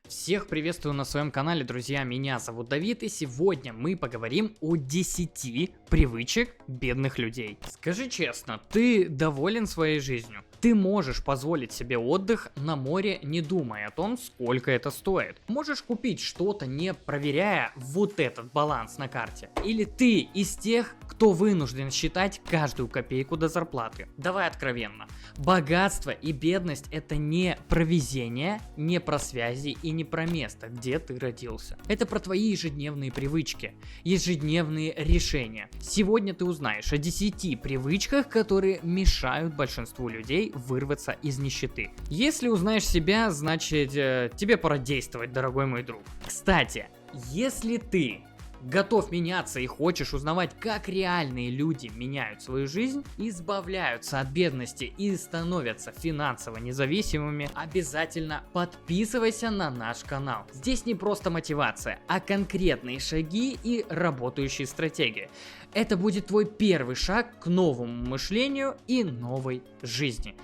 Всех приветствую на своем канале, друзья, меня зовут Давид, и сегодня мы поговорим о 10 привычек бедных людей. Скажи честно, ты доволен своей жизнью? Ты можешь позволить себе отдых на море, не думая о том, сколько это стоит. Можешь купить что-то, не проверяя вот этот баланс на карте. Или ты из тех, кто вынужден считать каждую копейку до зарплаты. Давай откровенно. Богатство и бедность — это не про везение, не про связи и не про место, где ты родился. Это про твои ежедневные привычки, ежедневные решения. Сегодня ты узнаешь о 10 привычках, которые мешают большинству людей вырваться из нищеты. Если узнаешь себя, значит тебе пора действовать, дорогой мой друг. Кстати, если ты готов меняться и хочешь узнавать, как реальные люди меняют свою жизнь, избавляются от бедности и становятся финансово независимыми, обязательно подписывайся на наш канал. Здесь не просто мотивация, а конкретные шаги и работающие стратегии. Это будет твой первый шаг к новому мышлению и новой жизни.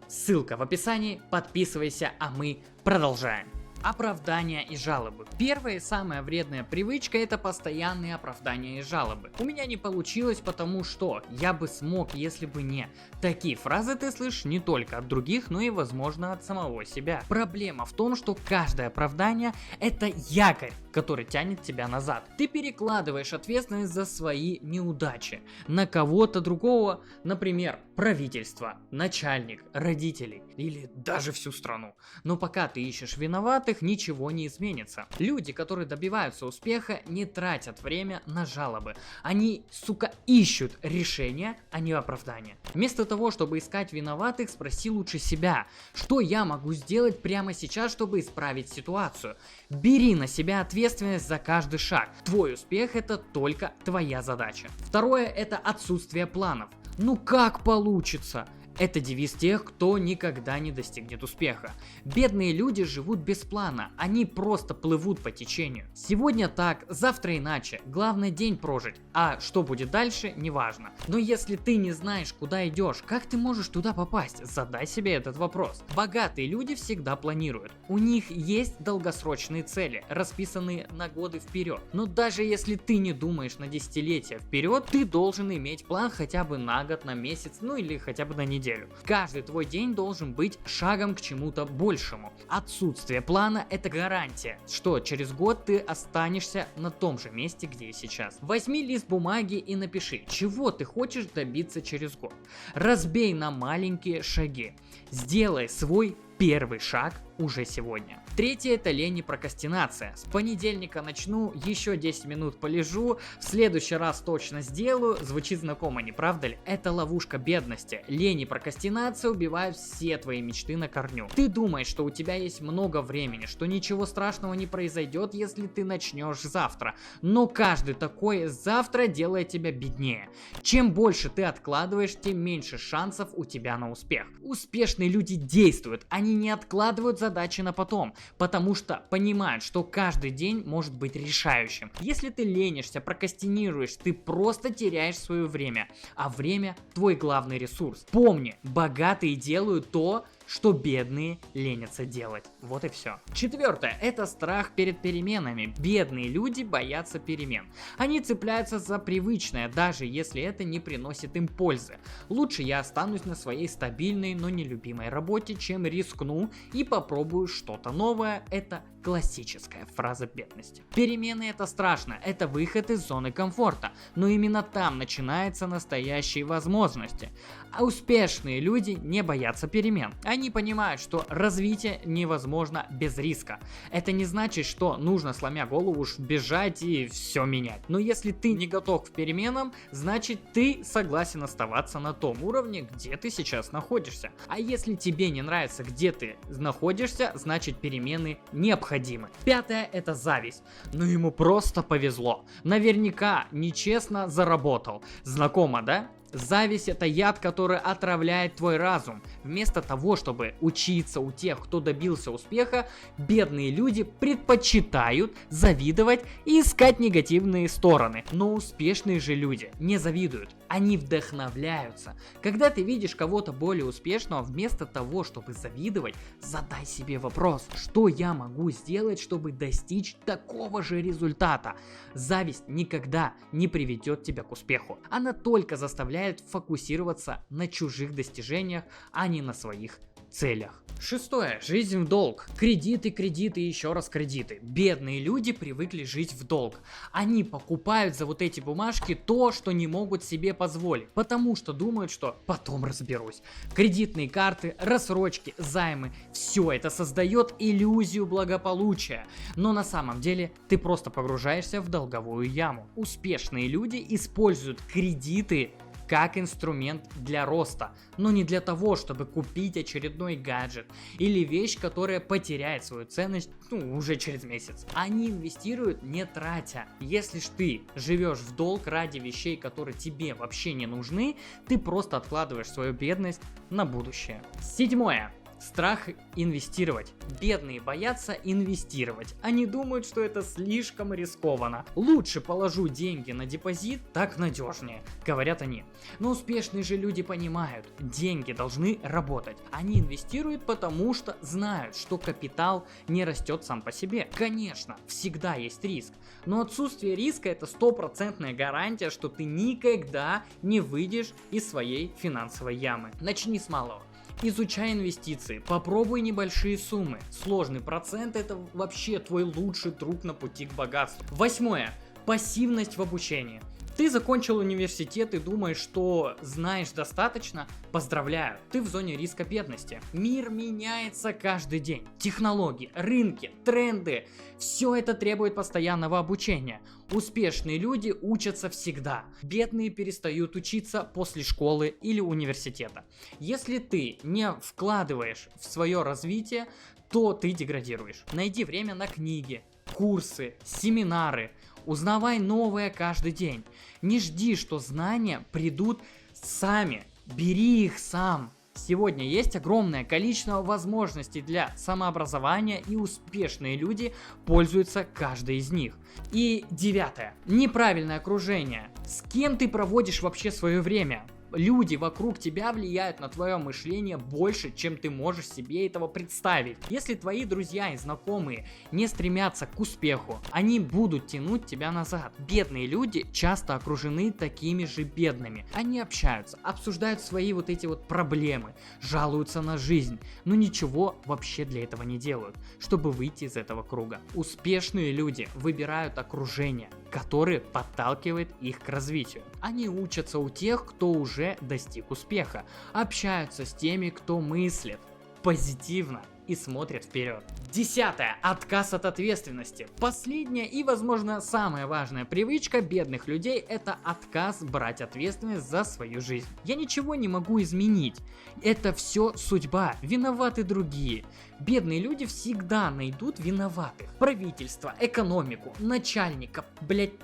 Ссылка в описании, подписывайся, а мы продолжаем. Оправдания и жалобы. Первая и самая вредная привычка — это постоянные оправдания и жалобы. У меня не получилось, потому что я бы смог, если бы не. Такие фразы ты слышишь не только от других, но и, возможно, от самого себя. Проблема в том, что каждое оправдание — это якорь, который тянет тебя назад. Ты перекладываешь ответственность за свои неудачи на кого-то другого, например, правительство, начальник, родителей или даже всю страну. Но пока ты ищешь виноватых, ничего не изменится. Люди, которые добиваются успеха, не тратят время на жалобы. Они, ищут решения, а не оправдания. Вместо того, чтобы искать виноватых, спроси лучше себя, что я могу сделать прямо сейчас, чтобы исправить ситуацию. Бери на себя ответственность за каждый шаг. Твой успех — это только твоя задача. Второе — это отсутствие планов. Ну как получится? Это девиз тех, кто никогда не достигнет успеха. Бедные люди живут без плана, они просто плывут по течению. Сегодня так, завтра иначе, главное день прожить, а что будет дальше, неважно. Но если ты не знаешь, куда идешь, как ты можешь туда попасть? Задай себе этот вопрос. Богатые люди всегда планируют, у них есть долгосрочные цели, расписанные на годы вперед. Но даже если ты не думаешь на десятилетия вперед, ты должен иметь план хотя бы на год, на месяц, ну или хотя бы на неделю. Каждый твой день должен быть шагом к чему-то большему. Отсутствие плана — это гарантия, что через год ты останешься на том же месте, где и сейчас. Возьми лист бумаги и напиши, чего ты хочешь добиться через год. Разбей на маленькие шаги. Сделай свой первый шаг уже сегодня. Третье — это лень и прокрастинация. С понедельника начну, еще 10 минут полежу, в следующий раз точно сделаю. Звучит знакомо, не правда ли? Это ловушка бедности. Лень и прокрастинация убивают все твои мечты на корню. Ты думаешь, что у тебя есть много времени, что ничего страшного не произойдет, если ты начнешь завтра. Но каждый такой завтра делает тебя беднее. Чем больше ты откладываешь, тем меньше шансов у тебя на успех. Успешные люди действуют, они не откладывают задачи на потом, потому что понимают, что каждый день может быть решающим. Если ты ленишься, прокрастинируешь, ты просто теряешь свое время, а время — твой главный ресурс. Помни, богатые делают то, что бедные ленятся делать. Вот и все. Четвертое — это страх перед переменами. Бедные люди боятся перемен. Они цепляются за привычное, даже если это не приносит им пользы. Лучше я останусь на своей стабильной, но нелюбимой работе, чем рискну и попробую что-то новое. Это классическая фраза бедности. Перемены — это страшно, это выход из зоны комфорта, но именно там начинаются настоящие возможности. А успешные люди не боятся перемен. Они понимают, что развитие невозможно без риска. Это не значит, что нужно, сломя голову, уж бежать и все менять. Но если ты не готов к переменам, значит ты согласен оставаться на том уровне, где ты сейчас находишься. А если тебе не нравится, где ты находишься, значит перемены необходимы. Пятое — это зависть. Ну ему просто повезло. Наверняка нечестно заработал. Знакомо, да? Зависть — это яд, который отравляет твой разум. Вместо того, чтобы учиться у тех, кто добился успеха, бедные люди предпочитают завидовать и искать негативные стороны. Но успешные же люди не завидуют, они вдохновляются. Когда ты видишь кого-то более успешного, вместо того, чтобы завидовать, задай себе вопрос: что я могу сделать, чтобы достичь такого же результата? Зависть никогда не приведет тебя к успеху. Она только заставляет фокусироваться на чужих достижениях, а не на своих целях. Шестое. Жизнь в долг. Кредиты, кредиты и еще раз кредиты. Бедные люди привыкли жить в долг. Они покупают за вот эти бумажки то, что не могут себе позволить, потому что думают, что потом разберусь. Кредитные карты, рассрочки, займы — все это создает иллюзию благополучия. Но на самом деле ты просто погружаешься в долговую яму. Успешные люди используют кредиты как инструмент для роста, но не для того, чтобы купить очередной гаджет или вещь, которая потеряет свою ценность уже через месяц. Они инвестируют, не тратя. Если ж ты живешь в долг ради вещей, которые тебе вообще не нужны, ты просто откладываешь свою бедность на будущее. Седьмое. Страх инвестировать. Бедные боятся инвестировать. Они думают, что это слишком рискованно. Лучше положу деньги на депозит, так надежнее, говорят они. Но успешные же люди понимают, деньги должны работать. Они инвестируют, потому что знают, что капитал не растет сам по себе. Конечно, всегда есть риск, но отсутствие риска — это стопроцентная гарантия, что ты никогда не выйдешь из своей финансовой ямы. Начни с малого. Изучай инвестиции, попробуй небольшие суммы. Сложный процент — это вообще твой лучший друг на пути к богатству. Восьмое. Пассивность в обучении. Ты закончил университет и думаешь, что знаешь достаточно? Поздравляю, ты в зоне риска бедности. Мир меняется каждый день. Технологии, рынки, тренды — все это требует постоянного обучения. Успешные люди учатся всегда. Бедные перестают учиться после школы или университета. Если ты не вкладываешь в свое развитие, то ты деградируешь. Найди время на книги, курсы, семинары. Узнавай новое каждый день. Не жди, что знания придут сами. Бери их сам. Сегодня есть огромное количество возможностей для самообразования, и успешные люди пользуются каждой из них. И девятое. Неправильное окружение. С кем ты проводишь вообще свое время? Люди вокруг тебя влияют на твое мышление больше, чем ты можешь себе этого представить. Если твои друзья и знакомые не стремятся к успеху, они будут тянуть тебя назад. Бедные люди часто окружены такими же бедными. Они общаются, обсуждают свои вот эти вот проблемы, жалуются на жизнь, но ничего вообще для этого не делают, чтобы выйти из этого круга. Успешные люди выбирают окружение, которое подталкивает их к развитию. Они учатся у тех, кто уже достиг успеха, общаются с теми, кто мыслит позитивно и смотрит вперед. Десятое. Отказ от ответственности. Последняя и, возможно, самая важная привычка бедных людей — это отказ брать ответственность за свою жизнь. Я ничего не могу изменить. Это все судьба. Виноваты другие. Бедные люди всегда найдут виноватых. Правительство, экономику, начальника,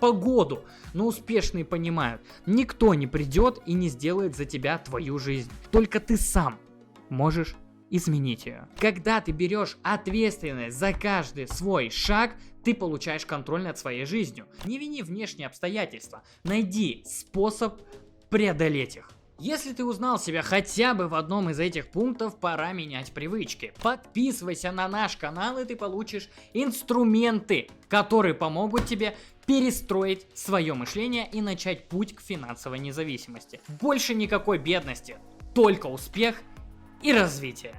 погоду. Но успешные понимают, никто не придет и не сделает за тебя твою жизнь. Только ты сам можешь изменить ее. Когда ты берешь ответственность за каждый свой шаг, ты получаешь контроль над своей жизнью. Не вини внешние обстоятельства, найди способ преодолеть их. Если ты узнал себя хотя бы в одном из этих пунктов, пора менять привычки. Подписывайся на наш канал, и ты получишь инструменты, которые помогут тебе перестроить свое мышление и начать путь к финансовой независимости. Больше никакой бедности, только успех и развитие.